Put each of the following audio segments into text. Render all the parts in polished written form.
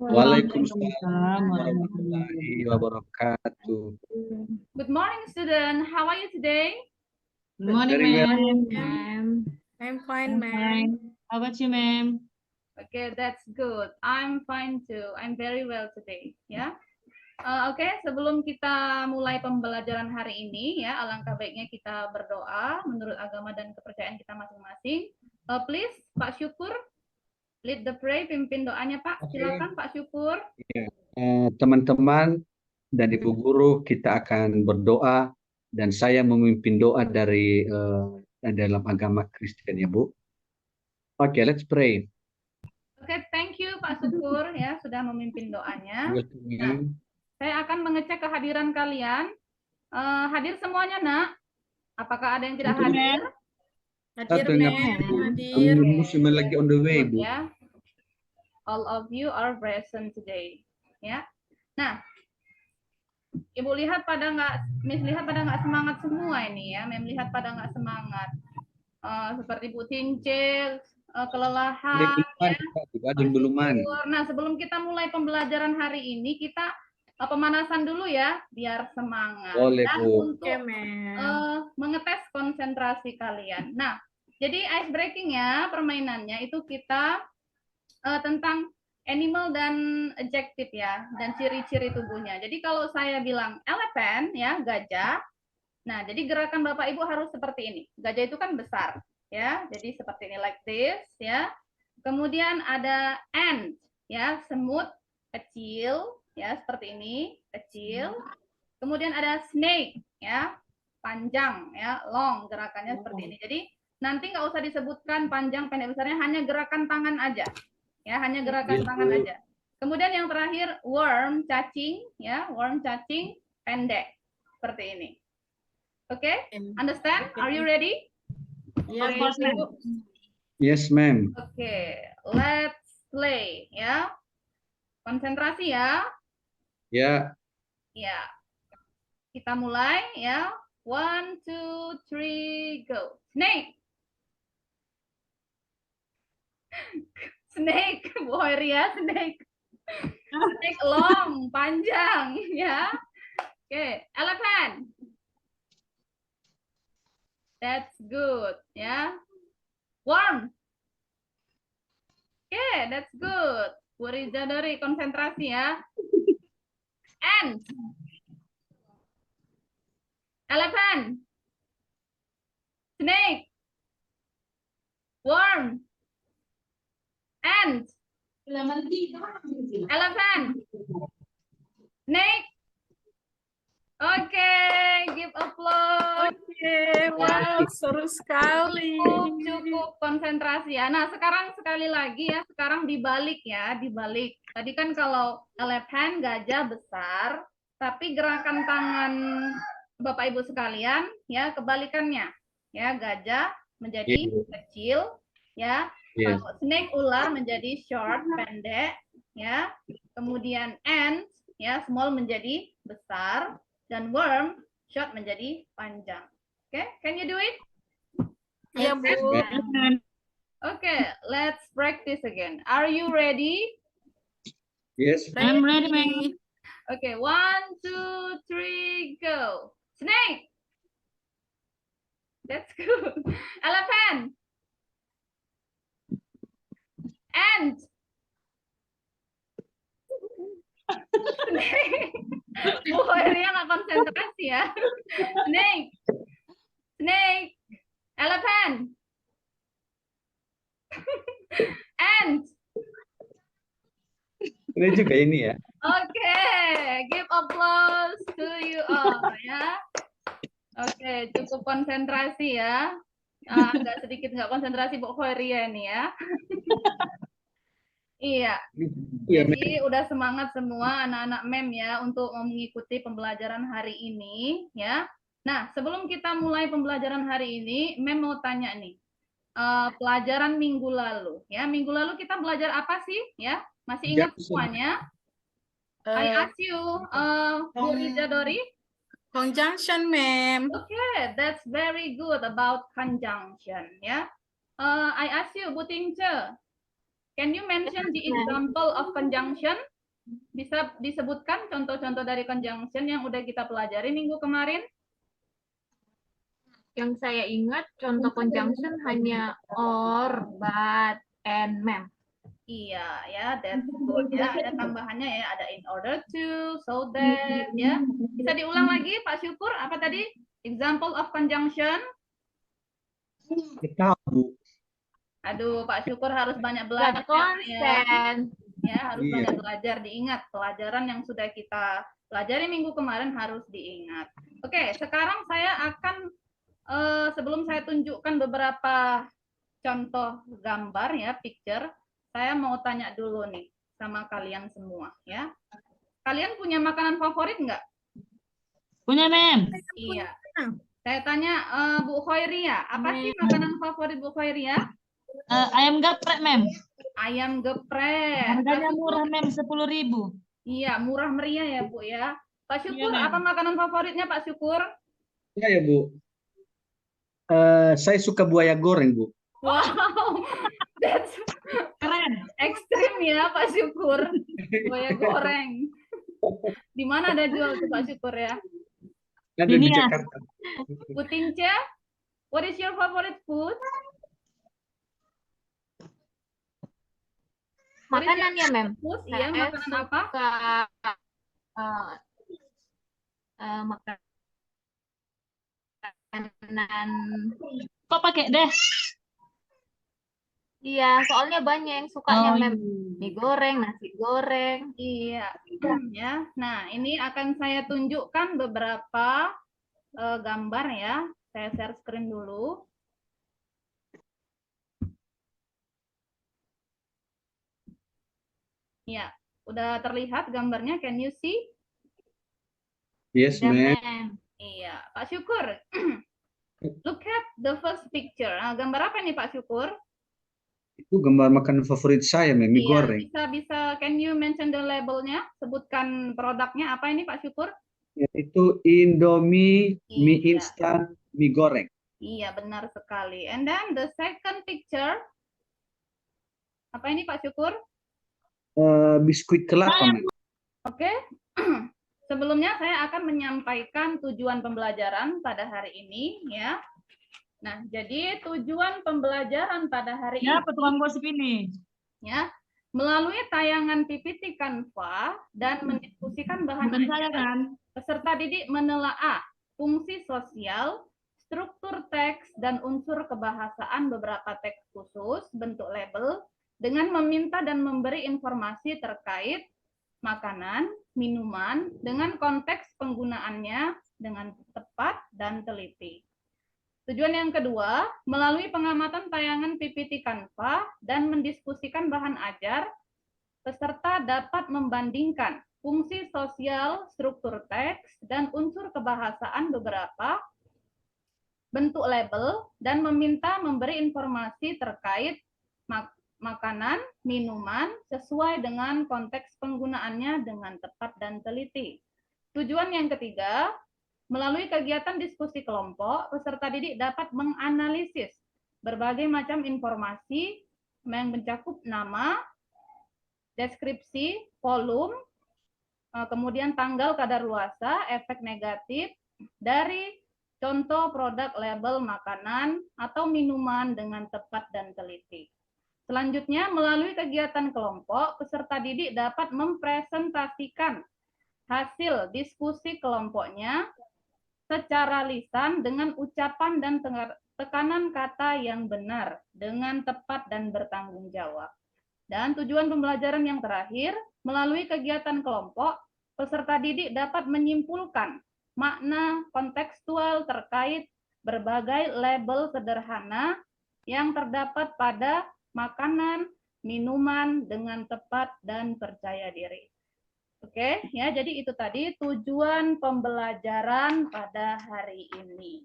Waalaikumsalam warahmatullahi wabarakatuh. Good morning, student. How are you today? Good morning, ma'am. I'm fine, ma'am. How about you, ma'am? Okay, that's good. I'm fine too. I'm very well today. Ya. Oke, sebelum kita mulai pembelajaran hari ini, ya, alangkah baiknya kita berdoa menurut agama dan kepercayaan kita masing-masing. Please, Pak Syukur, lead the pray, pimpin doanya, Pak. Silakan, Pak Syukur. Teman-teman dan Ibu Guru, kita akan berdoa dan saya memimpin doa dari dalam agama Kristen, ya, Bu. Oke, let's pray. Oke, thank you Pak Syukur ya sudah memimpin doanya. Nah, saya akan mengecek kehadiran kalian. Hadir semuanya, Nak? Apakah ada yang tidak hadir? Hadir, hadir. Muslim lagi on the way, Bu. Ya. All of you are present today. Ya. Nah, Ibu lihat pada Miss lihat pada nggak semangat semua ini ya. Mem lihat pada nggak semangat. Seperti Bu Tincil, kelelahan. Nah, sebelum kita mulai pembelajaran hari ini, kita pemanasan dulu ya, biar semangat. Dan untuk mengetes konsentrasi kalian. Nah, jadi ice breaking ya, permainannya itu kita tentang animal dan adjective ya, dan ciri-ciri tubuhnya. Jadi kalau saya bilang elephant ya, gajah. Nah, jadi gerakan Bapak Ibu harus seperti ini. Gajah itu kan besar ya, jadi seperti ini like this ya. Kemudian ada ant ya, semut kecil ya, seperti ini, kecil. Kemudian ada snake ya, panjang ya, long, gerakannya seperti ini. Jadi nanti nggak usah disebutkan panjang pendek besarnya, hanya gerakan tangan aja. Ya, hanya gerakan tangan aja. Kemudian yang terakhir worm, cacing ya, worm cacing pendek seperti ini. Oke, understand? Are you ready? Of course, ma'am. Yes, ma'am. Oke, let's play ya. Konsentrasi ya. Ya. Ya. Kita mulai ya. 1, 2, 3, go. Snake. Snake, Bu Hoiria, snake. Snake long, panjang ya. Oke, elephant. That's good ya. Worm. Oke, that's good. Bu Riza dari konsentrasi ya. Ant. Elephant. Snake. Worm. Ant. Elephant. Snake. Oke, give applause. Wow, seru sekali. Cukup konsentrasi ya. Nah, sekarang sekali lagi ya, sekarang dibalik ya, dibalik. Tadi kan kalau elephant, gajah besar, tapi gerakan tangan Bapak Ibu sekalian ya kebalikannya. Ya, gajah menjadi kecil ya. Kalau snake, ular, menjadi short, pendek ya. Kemudian ant ya, small menjadi besar, dan worm short menjadi panjang. Oke, can you do it? Iya, Bu. Oke, let's practice again. Are you ready? Yes. I'm ready, ma'am. Oke, 1, 2, 3, go. Snake. That's good. Elephant. Ant. Snake. Bu Hoiria nggak konsentrasi ya. Snake. Snake. Elephant. Ant. Ini juga ini ya. Oke, give applause to you all ya. Oke, cukup konsentrasi ya. Agak sedikit nggak konsentrasi Bu Hoiria ini ya. Iya. Jadi udah semangat semua anak-anak MEM ya untuk mengikuti pembelajaran hari ini ya. Nah, sebelum kita mulai pembelajaran hari ini, MEM mau tanya nih. Pelajaran minggu lalu ya. Minggu lalu kita belajar apa sih ya? Masih ingat semuanya? I ask you, Bu Riza Dori. Conjunction, ma'am. Okay, that's very good about conjunction ya. I ask you, Bu Tingce. Can you mention the example of conjunction? Bisa disebutkan contoh-contoh dari conjunction yang udah kita pelajari minggu kemarin? Yang saya ingat contoh conjunction hanya or, but, and, mem. Iya, ya, that's good ya. Ada tambahannya ya, ada in order to, so that, ya. Bisa diulang lagi, Pak Syukur, apa tadi? Example of conjunction. Kita, Bu. Aduh, Pak Syukur harus banyak belajar But ya. consent. Ya, harus Iya. banyak belajar, diingat. Pelajaran yang sudah kita pelajari minggu kemarin harus diingat. Oke, sekarang saya akan, sebelum saya tunjukkan beberapa contoh gambar ya, picture, saya mau tanya dulu nih sama kalian semua ya. Kalian punya makanan favorit nggak? Punya, Mem. Iya. Saya tanya Bu Khairia, apa sih makanan favorit Bu Khairia? Ayam geprek, Mem. Ayam geprek. Harganya Pak Syukur, murah, Mem, 10.000. iya, murah meriah ya, Bu ya. Pak Syukur, Mem. apa makanan favoritnya Pak Syukur? Ya, Bu. Saya suka buaya goreng, Bu. Wow, that's Keren. ekstrim ya Pak Syukur. Buaya goreng. Di mana ada jual tuh Pak Syukur ya? Ada di Ini ya. Jakarta. Bu Tince, what is your favorite food? Makanannya, mem. Food, iya, Saya makanan apa? suka makanan. Kok pakai deh? Iya, soalnya banyak yang sukanya, Oh, mem. iya. Mie goreng, nasi goreng. Iya, ya. Nah, ini akan saya tunjukkan beberapa gambar ya. Saya share screen dulu. Ya, udah terlihat gambarnya? Can you see? Yes, Ya, ma'am. mem. Iya, Pak Syukur. Look at the first picture. Nah, gambar apa nih Pak Syukur? Itu gambar makanan favorit saya, ma'am, mie Iya, goreng. bisa. Can you mention the labelnya? Sebutkan produknya apa ini Pak Syukur? Itu Indomie, mie Iya. instan, mie goreng. Iya, benar sekali. And then the second picture. Apa ini Pak Syukur? Biskuit kelapa, ma'am. Oke. Sebelumnya saya akan menyampaikan tujuan pembelajaran pada hari ini ya. Nah, jadi tujuan pembelajaran pada hari Ya, ini petualang gosip ini. ya, melalui tayangan PPT Canva dan mendiskusikan bahan Bukan saya ajar, kan? peserta didik menelaah fungsi sosial, struktur teks, dan unsur kebahasaan beberapa teks khusus bentuk label dengan meminta dan memberi informasi terkait makanan, minuman, dengan konteks penggunaannya dengan tepat dan teliti. Tujuan yang kedua, melalui pengamatan tayangan PPT Canva dan mendiskusikan bahan ajar, peserta dapat membandingkan fungsi sosial, struktur teks, dan unsur kebahasaan beberapa bentuk label dan meminta memberi informasi terkait makanan, minuman sesuai dengan konteks penggunaannya dengan tepat dan teliti. Tujuan yang ketiga, melalui kegiatan diskusi kelompok, peserta didik dapat menganalisis berbagai macam informasi yang mencakup nama, deskripsi, volume, kemudian tanggal kadaluarsa, efek negatif dari contoh produk label makanan atau minuman dengan tepat dan teliti. Selanjutnya, melalui kegiatan kelompok, peserta didik dapat mempresentasikan hasil diskusi kelompoknya secara lisan dengan ucapan dan tekanan kata yang benar, dengan tepat dan bertanggung jawab. Dan tujuan pembelajaran yang terakhir, melalui kegiatan kelompok, peserta didik dapat menyimpulkan makna kontekstual terkait berbagai label sederhana yang terdapat pada makanan, minuman dengan tepat dan percaya diri. Oke, ya, jadi itu tadi tujuan pembelajaran pada hari ini.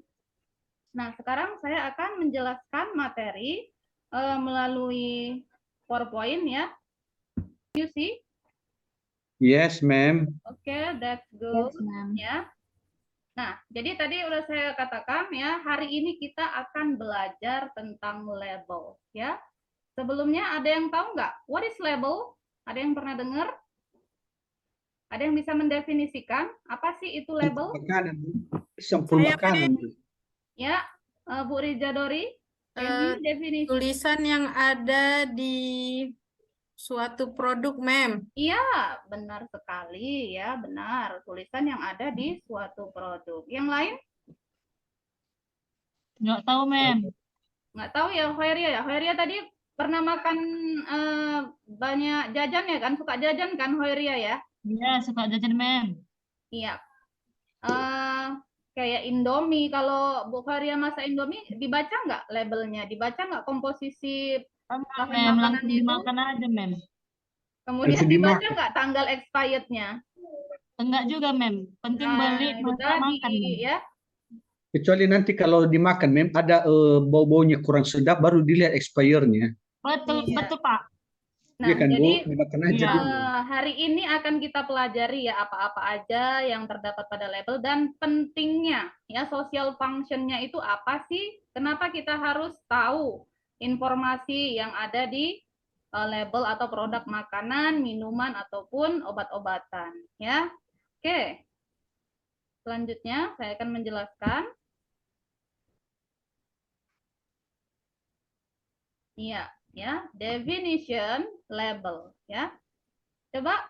Nah, sekarang saya akan menjelaskan materi melalui PowerPoint ya. You see? Yes, ma'am. Oke, that's good. Yes, ma'am. Ya. Nah, jadi tadi udah saya katakan ya, hari ini kita akan belajar tentang label ya. Sebelumnya ada yang tahu nggak? What is label? Ada yang pernah dengar? Ada yang bisa mendefinisikan apa sih itu label? Makanan, Bu. Sampul Saya, makanan, Bu. Ya, Bu Riza Dori, ini definisi. tulisan yang ada di suatu produk, Mem. Iya, benar sekali ya, benar. Tulisan yang ada di suatu produk. Yang lain? Nggak tahu, Mem. Nggak tahu ya, Khairia ya. Khairia tadi pernah makan banyak jajan ya kan? Suka jajan kan, Khairia ya? Iya, suka jajan, Mem. Iya. Eh, kayak Indomie, kalau Bu Khairia masak Indomie, dibaca nggak labelnya? Dibaca nggak komposisi Enggak, bahan Mem. makanannya Langsung itu? dimakan aja, Mem. Kemudian Langsung dibaca dimakan. nggak tanggal expirednya? Enggak juga, Mem. Penting Nah, beli, itu masak, tadi makan, Mem. ya. Kecuali nanti kalau dimakan, Mem, ada bau-baunya kurang sedap, baru dilihat expire-nya. Betul, Iya. betul, Pak. Nah, Iya kan, jadi Bu? Dimakan aja Iya. dulu. hari ini akan kita pelajari ya apa-apa aja yang terdapat pada label dan pentingnya ya social function-nya itu apa sih? Kenapa kita harus tahu informasi yang ada di label atau produk makanan, minuman ataupun obat-obatan ya. Oke. Selanjutnya saya akan menjelaskan. Iya, ya, definition label ya. Coba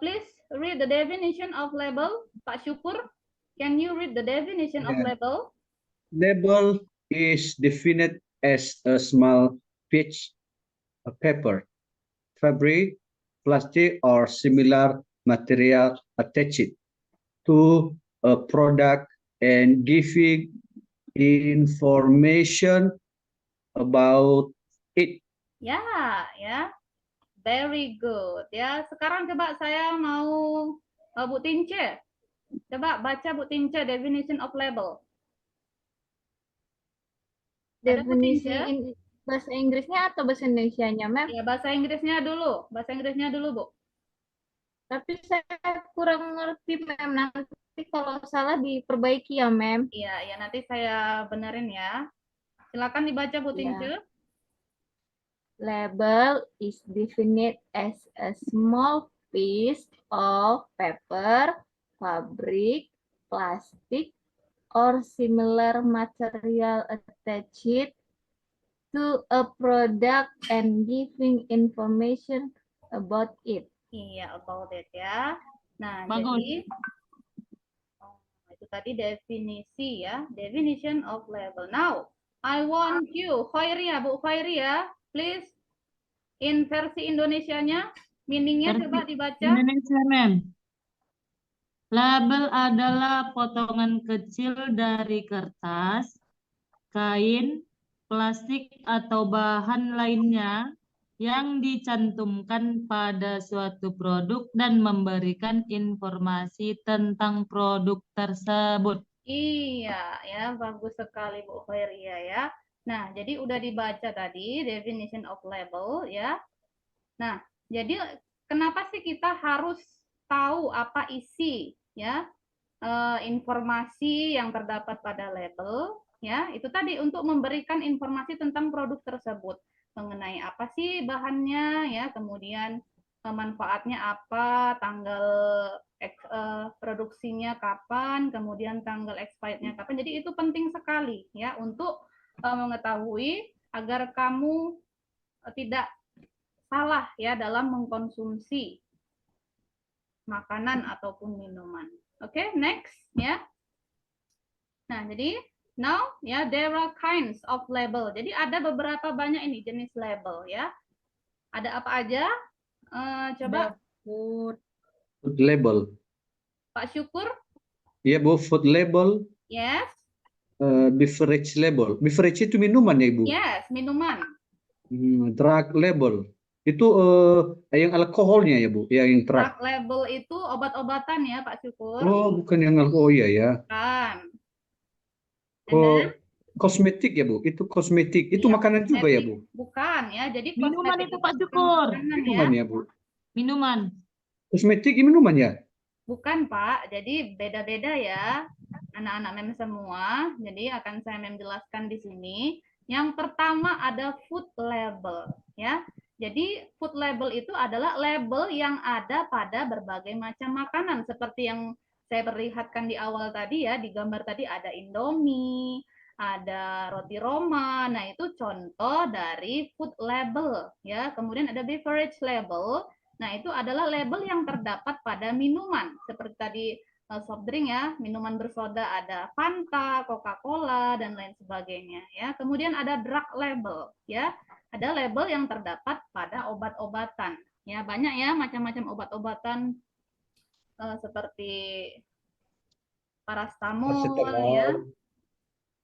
please read the definition of label. Pak Syukur, can you read the definition of Yeah. label? Label is defined as a small piece of paper, fabric, plastic, or similar material attached to a product and giving information about it. Ya, ya. Very good. Ya, sekarang coba saya mau Bu Tince. Coba baca Bu Tince definition of label. Ada Bu Definisi Tince? bahasa Inggrisnya atau bahasa Indonesianya, Mem? Ya, bahasa Inggrisnya dulu. Bahasa Inggrisnya dulu, Bu. Tapi saya kurang ngerti, Mem. Nanti kalau salah diperbaiki ya, Mem. Iya, ya nanti saya benerin ya. Silakan dibaca Bu Ya. Tince. Label is defined as a small piece of paper, fabric, plastic, or similar material attached to a product and giving information about it. Iya, about it ya. Nah, Bagus. jadi itu tadi definisi ya, definition of label. Now, I want you, Khairia, Bu Khairia, please in versi Indonesianya, meaningnya Versi coba dibaca. Indonesia, Mem. Label adalah potongan kecil dari kertas, kain, plastik, atau bahan lainnya yang dicantumkan pada suatu produk dan memberikan informasi tentang produk tersebut. Iya, ya bagus sekali Bu Khairia ya. Nah, jadi udah dibaca tadi definition of label ya. Nah, jadi kenapa sih kita harus tahu apa isi ya informasi yang terdapat pada label ya? Itu tadi untuk memberikan informasi tentang produk tersebut mengenai apa sih bahannya ya, kemudian manfaatnya apa, tanggal produksinya kapan, kemudian tanggal expirednya kapan. Jadi itu penting sekali ya untuk mengetahui agar kamu tidak salah ya dalam mengkonsumsi makanan ataupun minuman. Oke, next ya. Nah, jadi now ya there are kinds of label. Jadi ada beberapa banyak ini jenis label ya. Ada apa aja? Coba Food. Food label. Pak Syukur. Ya, Bu, food label, Yes. beverage label. Beverage itu minuman ya, Ibu? Yes, minuman. Drug label. Itu yang alkoholnya ya, Bu? Yang drug. Drug label itu obat-obatan ya, Pak Syukur. Oh, bukan yang alkohol, oh iya ya. Kan. Oh, kosmetik ya, Bu? Itu kosmetik. Itu Iya, makanan juga ya, Bu? Bukan ya. Jadi Minuman kosmetik itu, Pak bukan Syukur. makanan, Minuman ya. ya, Bu? Minuman. Kosmetik ini minuman ya? Bukan, Pak. Jadi beda-beda ya. Anak-anak mem semua. Jadi akan saya menjelaskan di sini. Yang pertama ada food label, ya. Jadi food label itu adalah label yang ada pada berbagai macam makanan seperti yang saya perlihatkan di awal tadi ya, di gambar tadi ada Indomie, ada roti Roma. Nah, itu contoh dari food label ya. Kemudian ada beverage label. Nah, itu adalah label yang terdapat pada minuman seperti tadi soft drink ya, minuman bersoda ada Fanta, Coca-Cola dan lain sebagainya ya. Kemudian ada drug label ya. Ada label yang terdapat pada obat-obatan. Ya, banyak ya macam-macam obat-obatan seperti parastamol ya,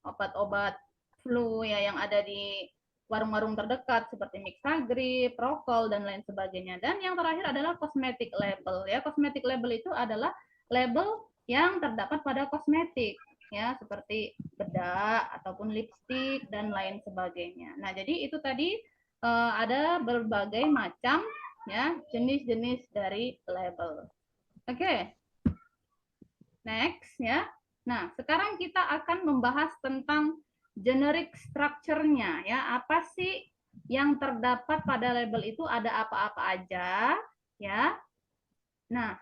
obat-obat flu ya yang ada di warung-warung terdekat seperti Mixagrip, Procol dan lain sebagainya. Dan yang terakhir adalah cosmetic label ya. Cosmetic label itu adalah label yang terdapat pada kosmetik ya seperti bedak ataupun lipstik dan lain sebagainya. Nah, jadi itu tadi ada berbagai macam ya jenis-jenis dari label. Oke. Next ya. Nah, sekarang kita akan membahas tentang generic structure-nya ya. Apa sih yang terdapat pada label itu, ada apa-apa aja ya. Nah,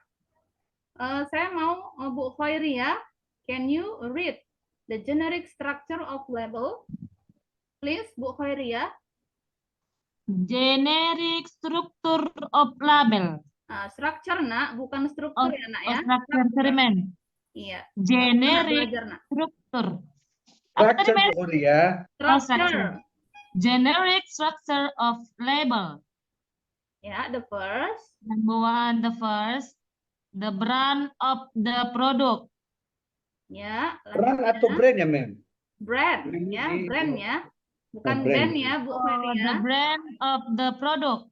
saya mau Bu Khairi ya. Can you read the generic structure of label? Please, Bu Khairi ya. Generic structure of label. Structure nak, bukan struktur ya nak ya. Structure, sorry, ma'am. Iya. Generic Belajar nak. structure. Apa tadi, Structure ma'am? Bu Huri ya. Oh, Structure. Generic structure of label. Ya, the first. Number one, the first, the brand of the product. Ya. Brand lanjutnya. atau brand ya, Mem? Brand Ini ya, di- brand ya. Bukan brand. brand ya, Bu Ferry ya. The brand of the product.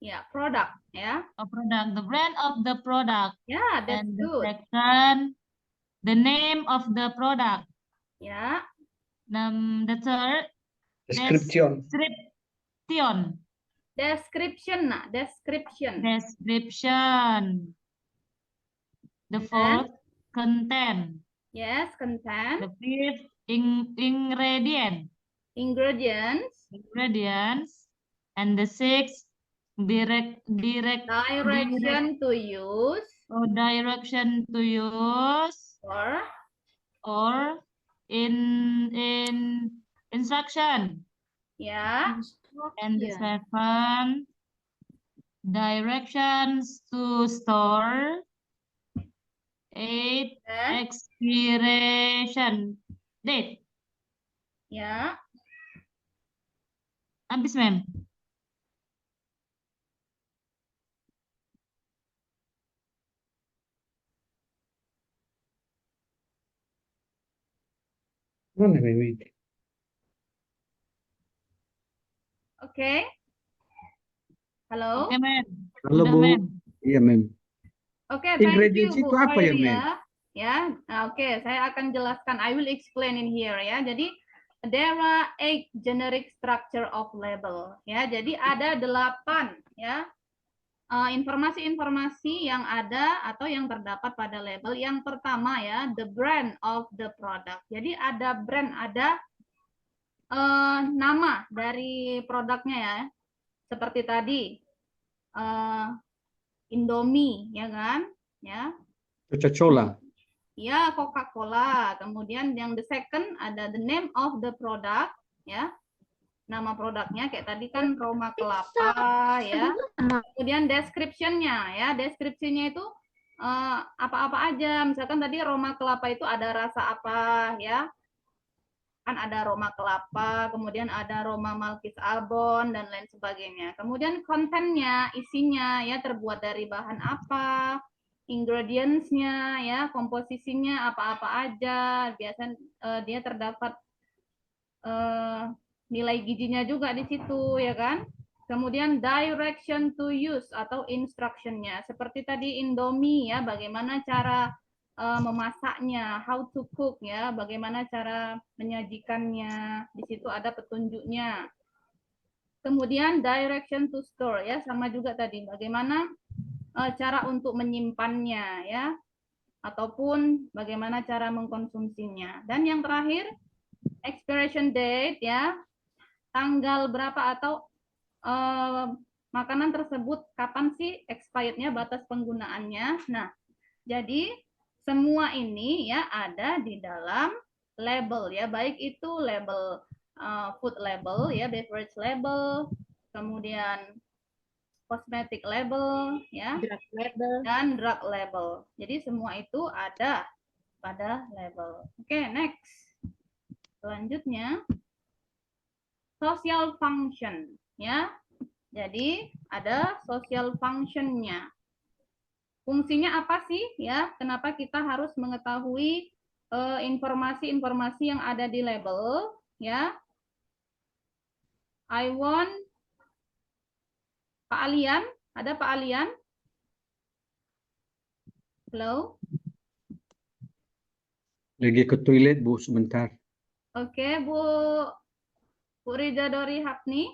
Ya, produk ya. A product, the brand of the product. Ya, that's And the good. second, the name of the product. Ya, The third, Description. description. description nak, description. Description. The fourth, content. Yes, content, The fifth, ingredient. ingredients, Ingredients. And the sixth, direction to use, direction to use, or in instruction. ya, And the seven, directions to store. Eight, dan expiration date. ya. Habis, ma'am. Mana Mem ini? Oke. Halo. Oke, ma'am. Halo, Sudah, Bu. ma'am. Iya, Mem. Oke, thank you Ingredients Bu itu apa ya, Khairi Mem? Ya, oke, saya akan jelaskan. I will explain in here ya. Jadi there are 8 generic structure of label ya. Jadi ada 8 ya informasi-informasi yang ada atau yang terdapat pada label. Yang pertama ya, the brand of the product. Jadi ada brand, ada nama dari produknya ya. Seperti tadi Indomie ya kan? Ya. Coca-Cola. Ya, Coca-Cola. Kemudian yang the second ada the name of the product ya. Nama produknya kayak tadi kan Roma kelapa ya. Kemudian description-nya ya. Deskripsinya itu apa-apa aja. Misalkan tadi Roma kelapa itu ada rasa apa ya. Kan ada Roma kelapa, kemudian ada Roma Malkis Albon dan lain sebagainya. Kemudian kontennya, isinya ya terbuat dari bahan apa, ingredients-nya ya, komposisinya apa-apa aja. Biasanya dia terdapat nilai gizinya juga di situ ya kan. Kemudian direction to use atau instruction-nya. Seperti tadi Indomie ya, bagaimana cara memasaknya, how to cook ya, bagaimana cara menyajikannya. Di situ ada petunjuknya. Kemudian direction to store ya, sama juga tadi bagaimana cara untuk menyimpannya ya, ataupun bagaimana cara mengkonsumsinya. Dan yang terakhir expiration date ya, tanggal berapa atau makanan tersebut kapan sih expirednya, batas penggunaannya. Nah, jadi semua ini ya ada di dalam label ya, baik itu label food label ya, beverage label, kemudian cosmetic label ya, Drug label. dan drug label. Jadi semua itu ada pada label. Oke, next. Selanjutnya social function ya. Jadi ada social functionnya. Fungsinya apa sih ya? Kenapa kita harus mengetahui informasi-informasi yang ada di label ya? I want Pak Alian, ada Pak Alian? Halo? Lagi ke toilet, Bu, sebentar. Oke, Bu Rida Dori Hapni.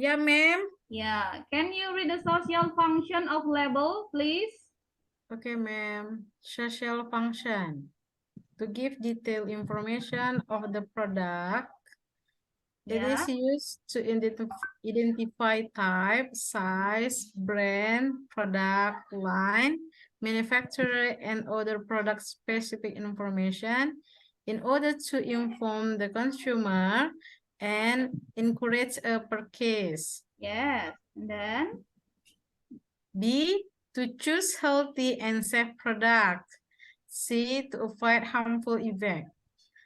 Ya, ma'am. Ya, can you read the social function of label, please? Okay, ma'am. Social function. To give detailed information of the product. It Ya. is used to identify type, size, brand, product line, manufacturer, and other product-specific information in order to inform the consumer and encourage a purchase. Yes, and then B, to choose healthy and safe product. C, to avoid harmful effect.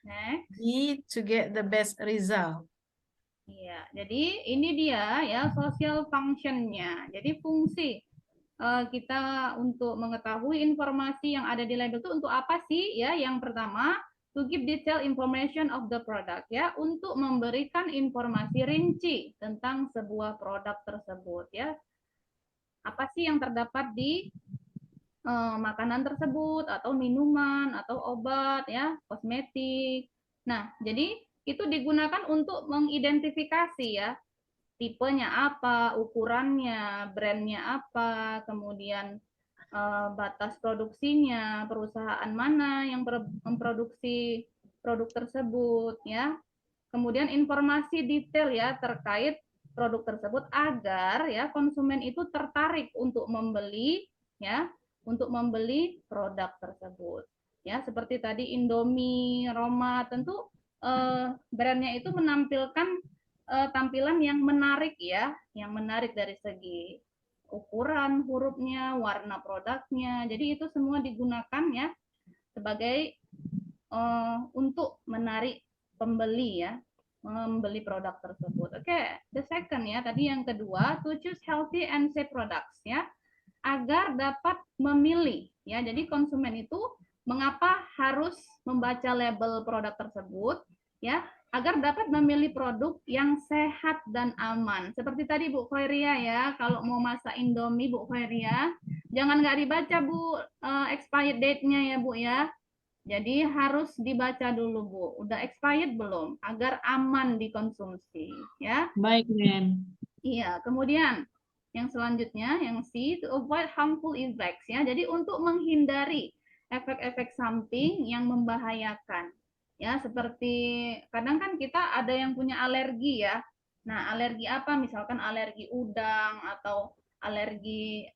next. D, to get the best result. Iya, jadi ini dia ya social functionnya. Jadi fungsi kita untuk mengetahui informasi yang ada di label itu untuk apa sih ya? Yang pertama, to give detailed information of the product ya, untuk memberikan informasi rinci tentang sebuah produk tersebut ya. Apa sih yang terdapat di makanan tersebut atau minuman atau obat ya, kosmetik. Nah, jadi itu digunakan untuk mengidentifikasi ya, tipenya apa, ukurannya, brandnya apa, kemudian batas produksinya, perusahaan mana yang memproduksi produk tersebut ya. Kemudian informasi detail ya terkait produk tersebut agar ya konsumen itu tertarik untuk membeli ya, untuk membeli produk tersebut. Ya, seperti tadi Indomie, Roma, tentu brandnya itu menampilkan tampilan yang menarik ya, yang menarik dari segi ukuran hurufnya, warna produknya. Jadi itu semua digunakan ya sebagai untuk menarik pembeli ya, membeli produk tersebut. Oke, the second ya, tadi yang kedua, to choose healthy and safe products ya, agar dapat memilih ya. Jadi konsumen itu mengapa harus membaca label produk tersebut ya, agar dapat memilih produk yang sehat dan aman. Seperti tadi Bu Khairia ya, kalau mau masak Indomie Bu Khairia, jangan nggak dibaca Bu expired date-nya ya Bu ya. Jadi harus dibaca dulu Bu, udah expired belum, agar aman dikonsumsi ya. Baik, Mem. Iya, kemudian yang selanjutnya, yang C, to avoid harmful effects ya. Jadi untuk menghindari efek-efek samping yang membahayakan. Ya, seperti kadang kan kita ada yang punya alergi ya. Nah, alergi apa? Misalkan alergi udang atau alergi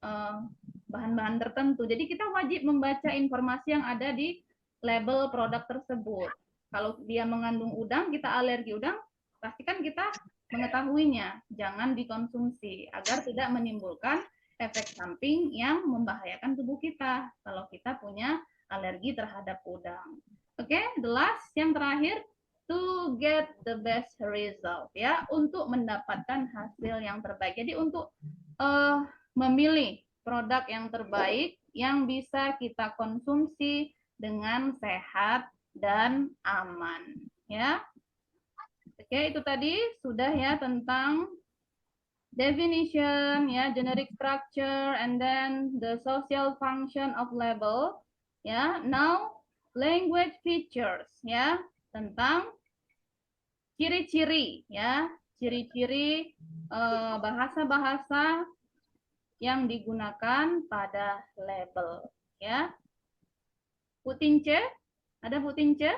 bahan-bahan tertentu. Jadi kita wajib membaca informasi yang ada di label produk tersebut. Kalau dia mengandung udang, kita alergi udang, pastikan kita mengetahuinya, jangan dikonsumsi agar tidak menimbulkan efek samping yang membahayakan tubuh kita kalau kita punya alergi terhadap udang. Oke, the last yang terakhir, to get the best result ya, untuk mendapatkan hasil yang terbaik. Jadi untuk memilih produk yang terbaik yang bisa kita konsumsi dengan sehat dan aman ya. Oke, itu tadi sudah ya tentang definition ya, generic structure, and then the social function of label ya. Now language features ya, tentang ciri-ciri ya, ciri-ciri bahasa-bahasa yang digunakan pada label ya. Bu Tince, ada Bu Tince?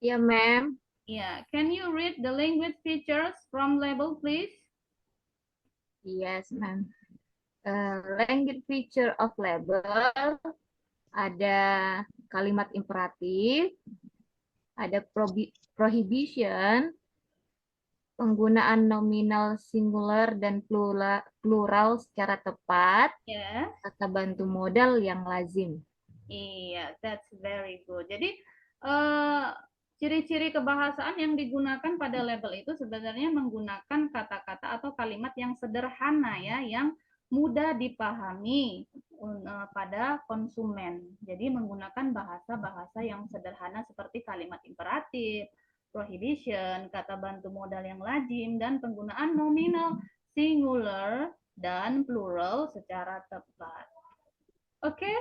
Ya, Ma'am. Yeah, can you read the language features from label, please? Yes, ma'am. Language feature of label, ada kalimat imperatif, ada prohibition, penggunaan nominal singular dan plural secara tepat, Yes. kata bantu modal yang lazim. Iya, that's very good. Jadi ciri-ciri kebahasaan yang digunakan pada label itu sebenarnya menggunakan kata-kata atau kalimat yang sederhana ya, yang mudah dipahami pada konsumen. Jadi menggunakan bahasa-bahasa yang sederhana seperti kalimat imperatif, prohibition, kata bantu modal yang lazim, dan penggunaan nominal, singular, dan plural secara tepat. Oke.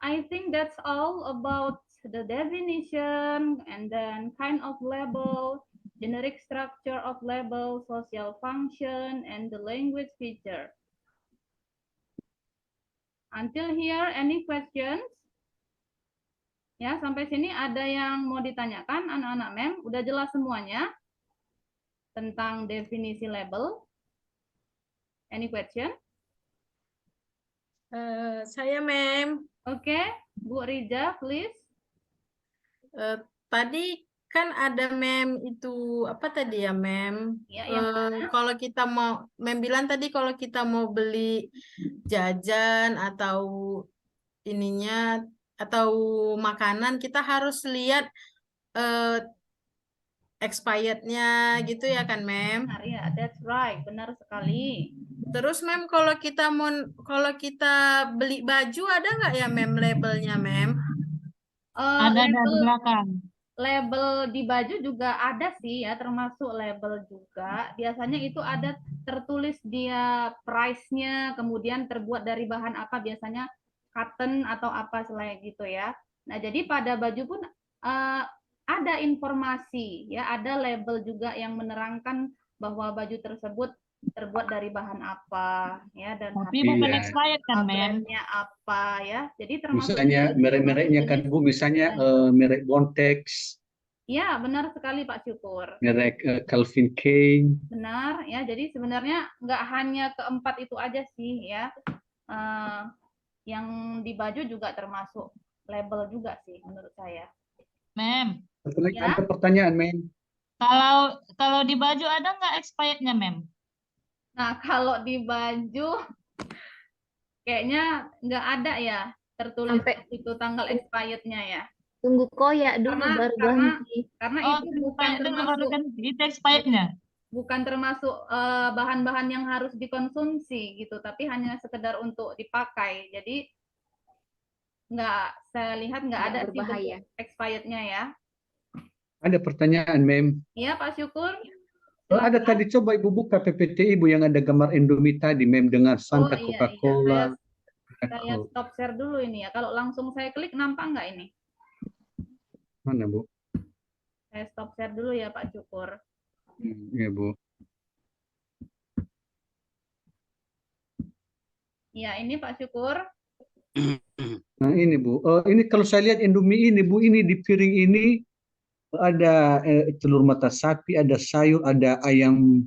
I think that's all about the definition and then kind of label, generic structure of label, social function, and the language feature. Until here, any questions? Ya, sampai sini ada yang mau ditanyakan, anak-anak mem? Udah jelas semuanya tentang definisi label? Any question? Saya, ma'am. Oke, Bu Rija, please. Tadi kan ada mem itu apa tadi ya, mem? Ya, yang Kalau kita mau, mem bilang tadi kalau kita mau beli jajan atau ininya atau makanan, kita harus lihat expirednya gitu ya kan, mem? benar ya, that's right, benar sekali. Terus, mem, kalau kita beli baju ada nggak ya, mem, labelnya, mem? Ada di Label belakang. label di baju juga ada sih ya, termasuk label juga. Biasanya itu ada tertulis dia price-nya, kemudian terbuat dari bahan apa, biasanya cotton atau apa selain gitu ya. Nah, jadi pada baju pun ada informasi ya, ada label juga yang menerangkan bahwa baju tersebut terbuat dari bahan apa ya, dan Tapi bukan Iya. expired kan, mem? brandnya apa ya. Jadi termasuk Misalnya merek-mereknya kan Bu, misalnya merek Bontex, ya, benar sekali Pak Syukur. merek Calvin Klein. Benar ya. Jadi sebenarnya nggak hanya keempat itu aja sih ya. Yang di baju juga termasuk label juga sih menurut saya. Mem, Ya. Ada pertanyaan, men. kalau di baju ada nggak expirednya, mem? Nah, kalau di baju kayaknya nggak ada ya tertulis Sampai itu tanggal expirednya ya. tunggu koyak dulu baru ganti. Karena Oh, itu bukan expired dulu baru termasuk kan itu expirednya. bukan termasuk bahan-bahan yang harus dikonsumsi gitu, tapi hanya sekedar untuk dipakai. Jadi nggak, saya lihat nggak ada sih berbahaya. bentuk expirednya ya. Ada pertanyaan, Mem. Iya Pak Syukur. Ada tadi, coba Ibu buka PPT Ibu yang ada gambar Indomie tadi, Mem, dengan Fanta, iya. Coca-Cola. Saya stop share dulu ini ya. Kalau langsung saya klik nampak nggak ini? Mana, Bu? Saya stop share dulu ya Pak Syukur. Iya, Bu. Ya, ini Pak Syukur. Nah, ini Bu. Ini kalau saya lihat Indomie ini, Bu, ini di piring ini ada telur mata sapi, ada sayur, ada ayam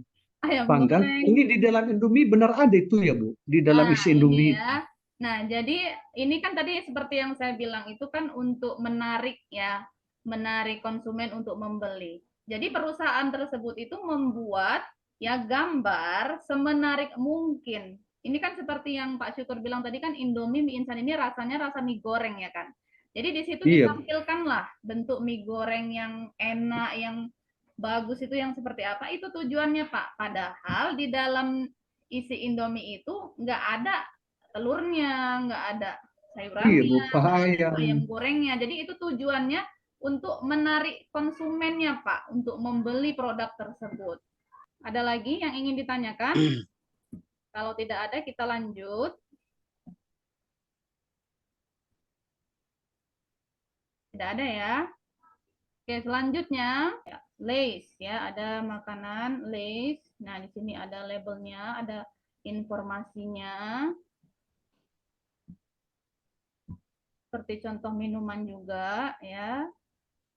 panggang. Goreng. Ini di dalam Indomie benar ada itu ya, Bu? Di dalam isi Indomie. Ya. Nah, jadi ini kan tadi seperti yang saya bilang itu kan untuk menarik ya, menarik konsumen untuk membeli. Jadi perusahaan tersebut itu membuat ya gambar semenarik mungkin. Ini kan seperti yang Pak Syukur bilang tadi kan, Indomie mie instan ini rasanya rasa mie goreng ya kan. Jadi di situ ditampilkanlah bentuk mie goreng yang enak, yang bagus itu yang seperti apa, itu tujuannya Pak. Padahal di dalam isi Indomie itu nggak ada telurnya, nggak ada sayurannya, ayam gorengnya. Jadi itu tujuannya untuk menarik konsumennya Pak, untuk membeli produk tersebut. Ada lagi yang ingin ditanyakan? Kalau tidak ada, kita lanjut. Tidak ada ya. Oke, selanjutnya Lay's ya, ada makanan Lay's. Nah, di sini ada labelnya, ada informasinya. Seperti contoh minuman juga ya.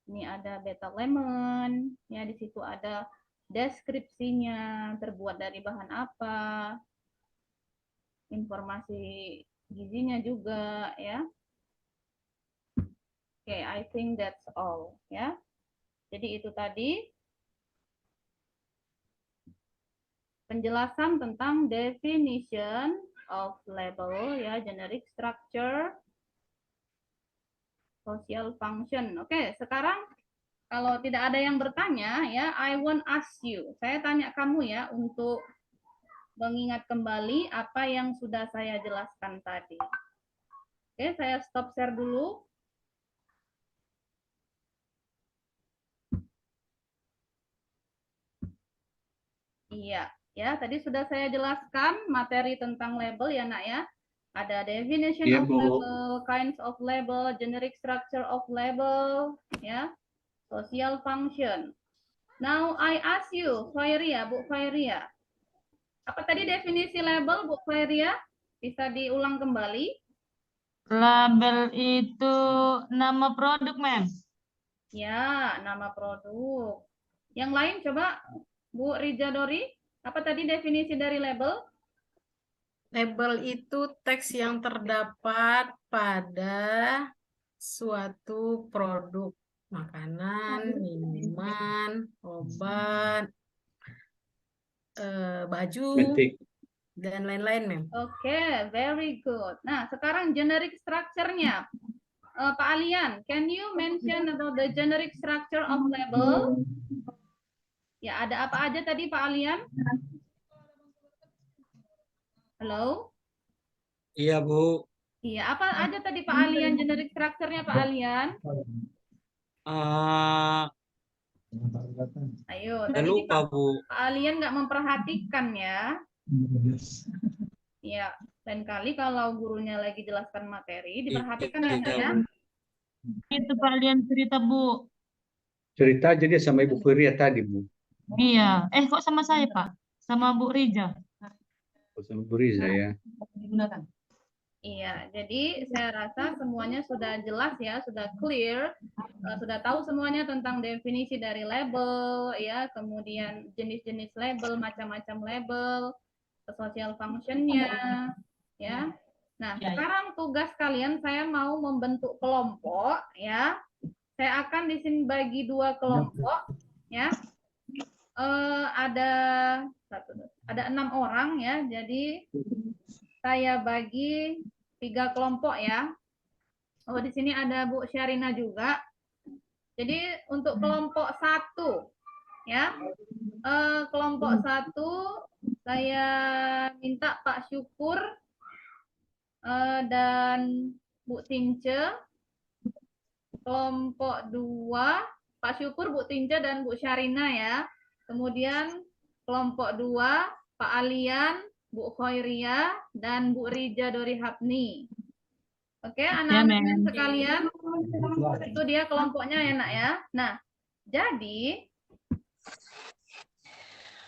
Ini ada beta lemon, ya di situ ada deskripsinya, terbuat dari bahan apa. informasi gizinya juga ya. Oke, I think that's all ya. Jadi itu tadi penjelasan tentang definition of label ya, generic structure, social function. Oke, sekarang kalau tidak ada yang bertanya ya, I want ask you. Saya tanya kamu ya untuk mengingat kembali apa yang sudah saya jelaskan tadi. Oke, saya stop share dulu. Iya, ya tadi sudah saya jelaskan materi tentang label ya nak ya. Ada definition Iya, of Bu. label, kinds of label, generic structure of label, ya, social function. Now I ask you, Khairia, Bu Khairia, apa tadi definisi label, Bu Khairia? Bisa diulang kembali? Label itu nama produk, Mem. Ya, nama produk. Yang lain coba, Bu Rijadori, apa tadi definisi dari label? Label itu teks yang terdapat pada suatu produk makanan, minuman, obat, baju, Metik. dan lain-lain, Mem. Oke, very good. Nah, sekarang generic structure-nya. Pak Alian, can you mention about the generic structure of label? Ya, ada apa aja tadi Pak Alian? Halo? Iya, Bu. Iya, apa aja tadi Pak Alian generic structure-nya Pak Alian? Ah, Ayo, udah tadi ini lupa, Bu. Pak Alian nggak memperhatikan ya. Iya, lain kali kalau gurunya lagi jelaskan materi, diperhatikan ya, Nak, ya. Bu. Itu kalian cerita, Bu. Cerita aja dia sama Ibu Firia tadi, Bu. Iya. Kok sama saya, Pak? Sama Bu Rija. Sama Bu Riza ya. Iya, jadi saya rasa semuanya sudah jelas ya, sudah clear, sudah tahu semuanya tentang definisi dari label, ya, kemudian jenis-jenis label, macam-macam label, social function-nya, ya. Nah, sekarang tugas kalian saya mau membentuk kelompok, ya. Saya akan di sini bagi 2 kelompok, ya. Ada 6 orang ya, jadi saya bagi 3 kelompok ya. Oh, di sini ada Bu Syarina juga. Jadi untuk kelompok 1 ya, kelompok 1 saya minta Pak Syukur dan Bu Tince. Kelompok 2 Pak Syukur, Bu Tince dan Bu Syarina ya. Kemudian kelompok 2 Pak Alian, Bu Khairia, dan Bu Rija Dorihapni. Oke, anak-anak sekalian, itu dia kelompoknya ya, Nak ya. Nah, jadi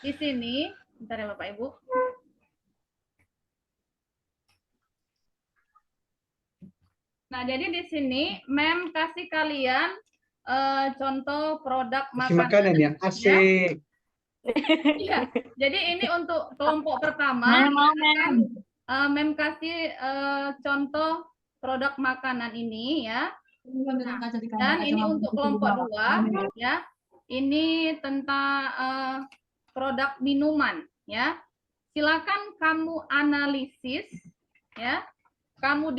di sini, bentar ya Bapak Ibu. Nah, jadi di sini Mem kasih kalian contoh produk Kasih makanan ya, asik. Iya, jadi ini untuk kelompok pertama. Saya mau, Mem. Mem kasih contoh produk makanan ini ya. Dan ini untuk kelompok 2 ya. Ini tentang produk minuman ya. Silakan kamu analisis ya. Kamu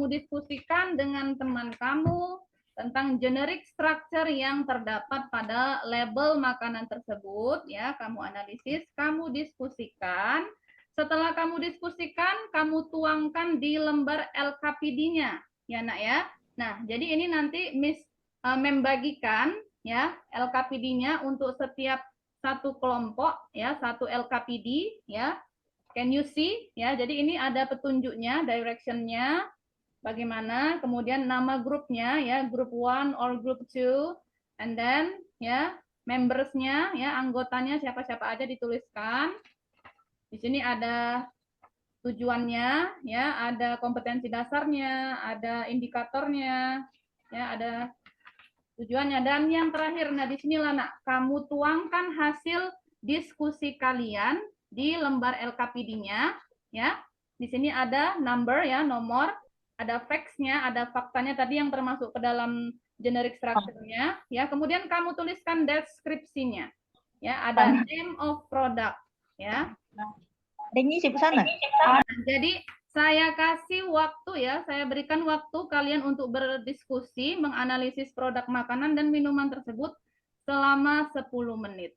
diskusikan dengan teman kamu tentang generic structure yang terdapat pada label makanan tersebut ya. Kamu analisis, kamu diskusikan. Setelah kamu diskusikan, kamu tuangkan di lembar LKPD-nya ya Nak ya. Nah, jadi ini nanti membagikan ya LKPD-nya untuk setiap satu kelompok ya, satu LKPD ya. Can you see ya? Jadi ini ada petunjuknya, direction-nya bagaimana, kemudian nama grupnya ya, group 1 or group 2, and then ya members-nya ya, anggotanya siapa-siapa aja dituliskan. Di sini ada tujuannya ya, ada kompetensi dasarnya, ada indikatornya ya, ada tujuannya, dan yang terakhir nah di sinilah Nak, kamu tuangkan hasil diskusi kalian di lembar LKPD-nya, ya. Di sini ada number ya, nomor, ada facts-nya, ada faktanya tadi yang termasuk ke dalam generic structure-nya, ya. Kemudian kamu tuliskan deskripsinya. Ya, ada name of product, ya. Jadi saya kasih waktu ya, saya berikan waktu kalian untuk berdiskusi, menganalisis produk makanan dan minuman tersebut selama 10 menit.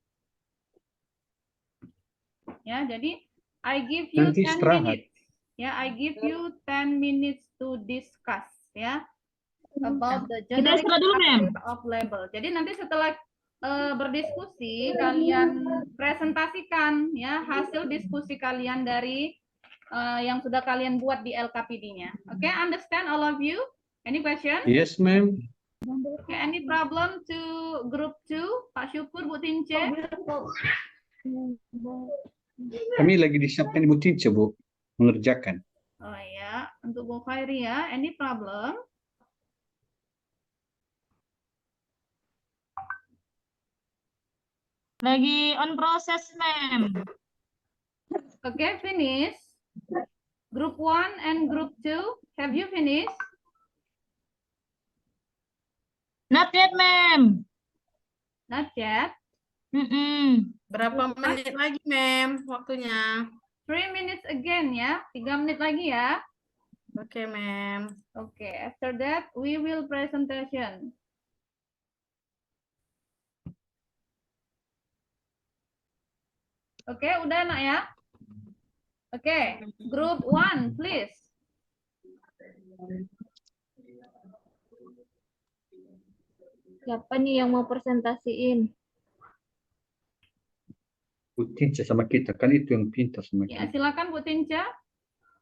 Ya, jadi I give you Nanti 10 istirahat. minutes. Ya, I give you 10 minutes to discuss ya about the Kita generic istirahat dulu, Mem. structure of label. Jadi nanti setelah berdiskusi, kalian presentasikan ya hasil diskusi kalian dari yang sudah kalian buat di LKPD-nya. Oke, understand all of you? Any question? Yes, ma'am. Okay, any problem to group 2? Pak Syukur, Bu Tince? Kami lagi disiapkan Ibu Tince, Bu, mengerjakan. Oh ya, untuk Bu Khairi ya, any problem? Lagi on process, Ma'am. Okay, finish. Group 1 and group 2, have you finished? Not yet, Ma'am. Not yet. Berapa menit lagi, Mem, waktunya? 3 minutes again ya, 3 menit lagi ya. Oke, Mem. Okay, after that we will presentation. Oke, udah nak ya? Oke, group 1 please. Siapa nih yang mau presentasiin? Bu Tince sama kita, kan itu yang pintar sama Ya, kita. silakan Bu Tinca,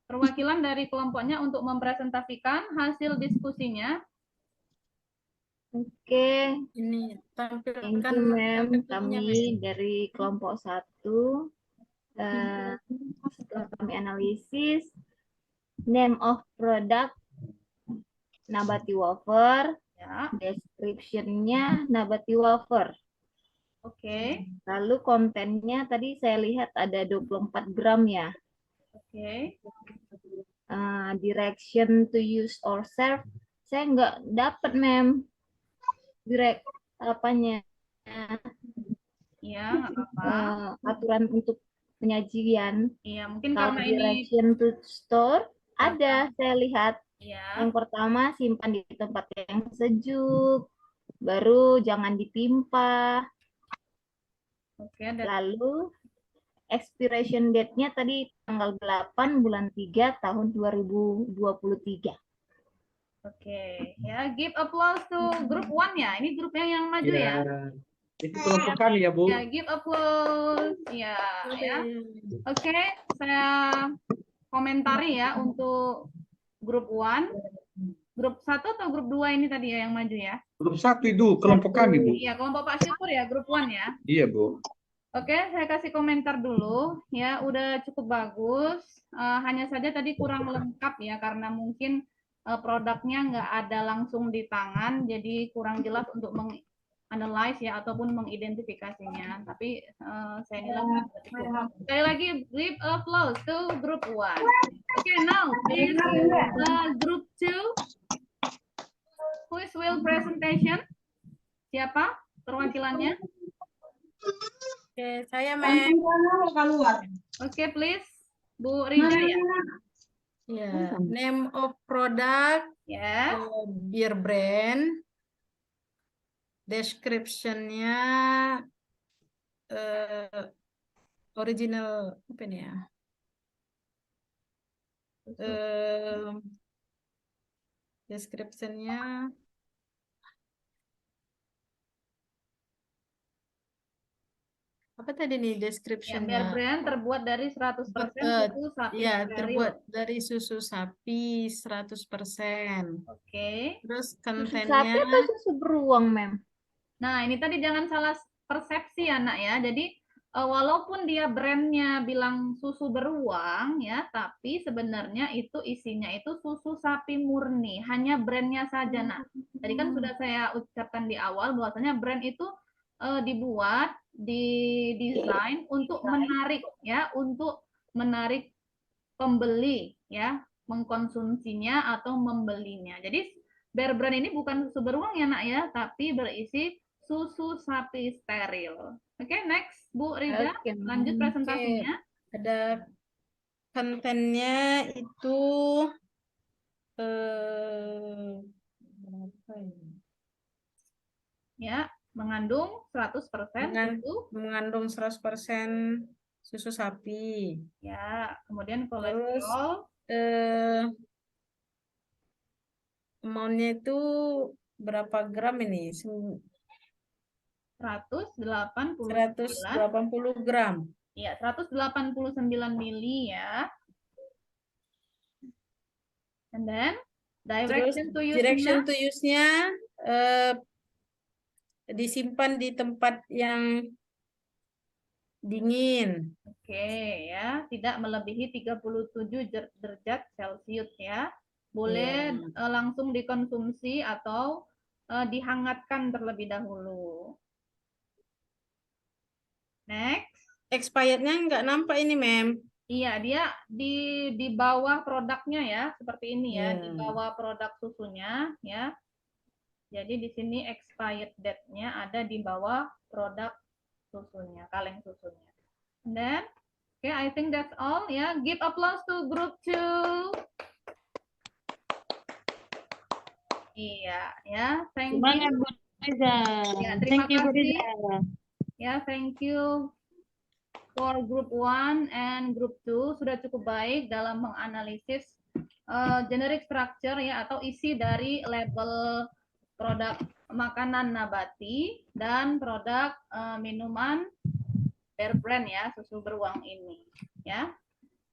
perwakilan dari kelompoknya untuk mempresentasikan hasil diskusinya. Oke, Ini thank tampilkan you, Mem. tampilnya, Kami dari kelompok 1 setelah kami analisis name of product Nabati Wafer, Ya, description-nya Nabati Wafer. oke. Lalu kontennya tadi saya lihat ada 24 gram ya. Oke. Direction to use or serve, saya nggak dapat, Mem. Direct apanya? Iya, nggak apa-apa. Aturan untuk penyajian. Iya, mungkin Kalau karena ini direction to store ada, saya lihat. ya. Yang pertama, simpan di tempat yang sejuk. Baru jangan ditimpa. Oke, ada. Lalu expiration date-nya tadi tanggal 8 bulan 3 tahun 2023. Oke, ya, give applause to group 1 ya. Ini grupnya yang maju ya. Itu kelompok kami ya, Bu. Ya, give applause. Ya, ya. Oke, saya komentari ya untuk grup 1. Grup 1 atau grup 2 ini tadi ya yang maju ya? Grup 1 itu kelompok kami, Bu. Iya, kelompok Pak Syukur ya, grup 1 ya. Iya, Bu. Oke, saya kasih komentar dulu ya, udah cukup bagus. Hanya saja tadi kurang lengkap ya karena mungkin produknya nggak ada langsung di tangan, jadi kurang jelas untuk menganalisis ya ataupun mengidentifikasinya. Tapi saya nilai sudah cukup. Sekali lagi, give applause to group 1. Oke, now please group 2. Who is will presentation? Siapa perwakilannya? Oke, saya, Mem. Oke, please. Bu Rija ya. Ya, name of product, Ya. beer brand, description-nya original apa ini ya? Description-nya apa tadi nih Ya, description-nya? beer brand terbuat dari 100% susu sapi Ya, steril. terbuat dari susu sapi 100%. Oke. Terus Susu sapi kontennya atau susu beruang, Mem? Nah, ini tadi jangan salah persepsi ya, Nak ya. Jadi walaupun dia brandnya bilang susu beruang ya, tapi sebenarnya itu isinya itu susu sapi murni, hanya brandnya saja, Nak. Tadi kan sudah saya ucapkan di awal bahwasanya brand itu dibuat didesain untuk menarik ya, untuk menarik pembeli ya, mengkonsumsinya atau membelinya. Jadi Bear Brand ini bukan susu beruang ya nak ya, tapi berisi susu sapi steril. Oke, next Bu Riza, Oke, lanjut presentasinya. Ada kontennya itu berapa ini? Ya, mengandung 100% susu. Mengandung 100% susu sapi. Ya, kemudian Terus kolesterol amountnya itu berapa gram ini? 189. 180 gram. Ya, 189 mili ya. And then Terus direction to direction use-nya to use-nya disimpan di tempat yang dingin. oke ya, tidak melebihi 37 derajat Celcius ya. Boleh langsung dikonsumsi atau dihangatkan terlebih dahulu. Next. Expirednya nggak nampak ini, Mem. Iya, dia di bawah produknya ya, seperti ini ya, di Iya. bawah produk susunya ya. Jadi di sini expired date-nya ada di bawah produk susunya, kaleng susunya. And then, okay, I think that's all ya. Give applause to group 2. Iya, ya. Thank Semangat you. Bu Riza. Ya, terima Thank you Bu kasih. Riza. Ya, thank you for group 1 and group 2 sudah cukup baik dalam menganalisis generic structure ya atau isi dari label produk makanan nabati dan produk minuman Bear Brand ya, susu beruang ini ya.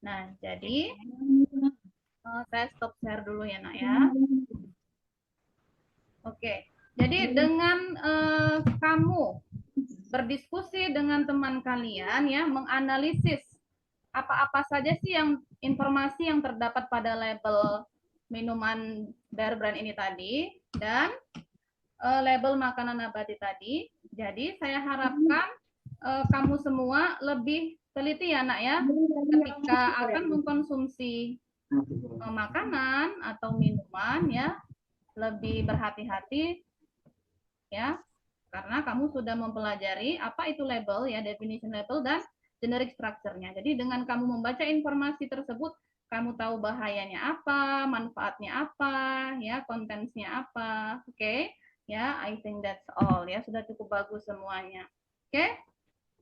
Nah, jadi saya stop share dulu ya nak ya. Oke. Jadi dengan kamu berdiskusi dengan teman kalian ya, menganalisis apa-apa saja sih yang informasi yang terdapat pada label minuman Bear Brand ini tadi dan label makanan nabati tadi. Jadi saya harapkan kamu semua lebih teliti ya nak ya ketika akan mengkonsumsi makanan atau minuman ya, lebih berhati-hati ya, karena kamu sudah mempelajari apa itu label ya, definition label dan generic structure-nya. Jadi dengan kamu membaca informasi tersebut, kamu tahu bahayanya apa, manfaatnya apa, ya, contents-nya apa. Oke, ya, I think that's all ya, sudah cukup bagus semuanya. Oke,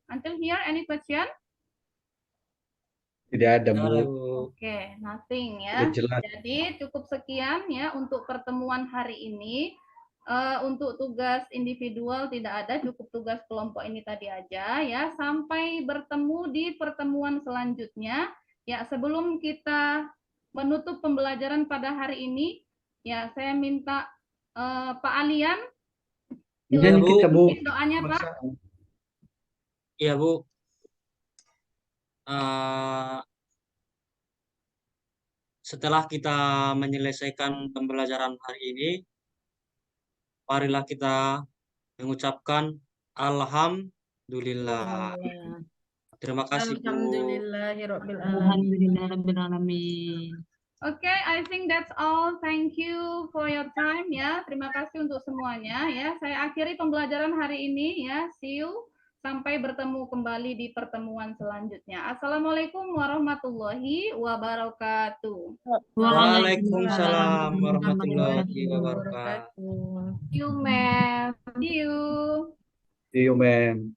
until here any question? Tidak ada, Bu. Halo. Oke, nothing ya. Sudah jelas. Jadi cukup sekian ya untuk pertemuan hari ini. Untuk tugas individual tidak ada, cukup tugas kelompok ini tadi aja ya. Sampai bertemu di pertemuan selanjutnya. Ya, sebelum kita menutup pembelajaran pada hari ini, ya saya minta Pak Alian, Kemudian Bu. kita, Bu. doanya Pak. Iya, Bu. Setelah kita menyelesaikan pembelajaran hari ini, marilah kita mengucapkan Alhamdulillah. Terima kasih, Bu. Alhamdulillahirabbil alamin. Alhamdulillahirabbil alamin. Oke, I think that's all. Thank you for your time ya. Terima kasih untuk semuanya ya. Saya akhiri pembelajaran hari ini ya. See you. Sampai bertemu kembali di pertemuan selanjutnya. Assalamualaikum warahmatullahi wabarakatuh. Waalaikumsalam warahmatullahi wabarakatuh. You, ma'am. See you. See you, ma'am.